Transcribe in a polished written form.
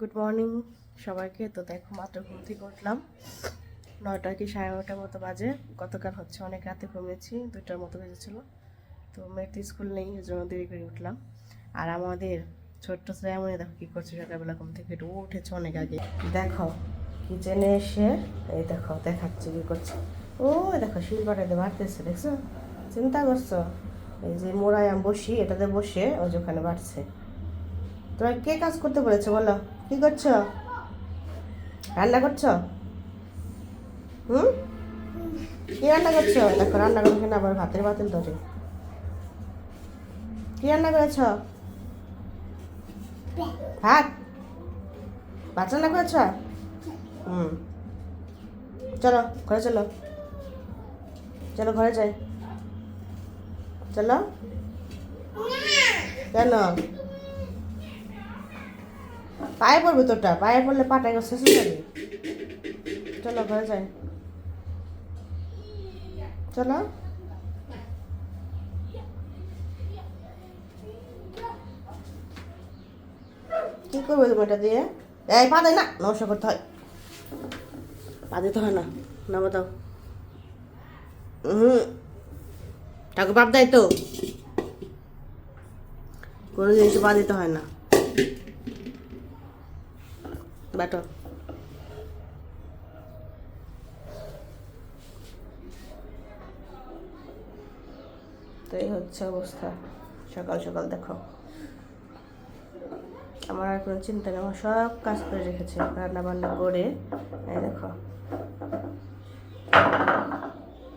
Good morning সবাইকে। তো দেখো মাত্র ঘুম থেকে উঠলাম, 9টা কি 9:30টার মতো বাজে। গতকাল হচ্ছে অনেক রাতে ঘুমিয়েছি, 2টার মতো বেজেছিল। তো মেয়ের তো স্কুল নেই, এই জন্য দেরি করে উঠলাম। আর আমাদের ছোট্ট শ্রেয়ামণি দেখো কী করছে, সকালবেলা ঘুম থেকে একটু উঠেছে অনেক আগে। দেখো কিচেনে এসে এই দেখো দেখাচ্ছে কী করছে। ও দেখো শিল পাটাতে বাড়তেছে, দেখছো? চিন্তা করছো? এই যে মোড়ায় আমি বসি, এটাতে বসে ওই যে ওখানে বাড়ছে। তোমার কে কাজ করতে বলেছে বলো? কি করছো? রান্না করছো? হুম, কি রান্না করছো? দেখো রান্না করছো না, আবার ভাতের বাতিল ধরে। কি রান্না করেছ? ভাত? ভাত রান্না করেছ? হুম, চলো ঘরে চলো, চলো ঘরে যাই, চলো। কেন? পায়ে পড়বে তোরটা, পায়ে পড়লে পাটা শেষ হয়ে যাবে। চলো ঘরে যাই, চলো। কি করবে তুমি এটা দিয়ে? এই পা দেয় না, নমস্কার করতে হয়, পা দিতে হয় না, নামো দাও। হুম, ঠাকুর বাপ দেয় তো, কোনো জিনিস পা দিতে হয় না। বাটো। তো এই হচ্ছে অবস্থা সকাল সকাল। দেখো আমার আর কোনো চিন্তা নেই, আমার সব কাজ করে রেখেছে রান্না বান্না করে। এই দেখো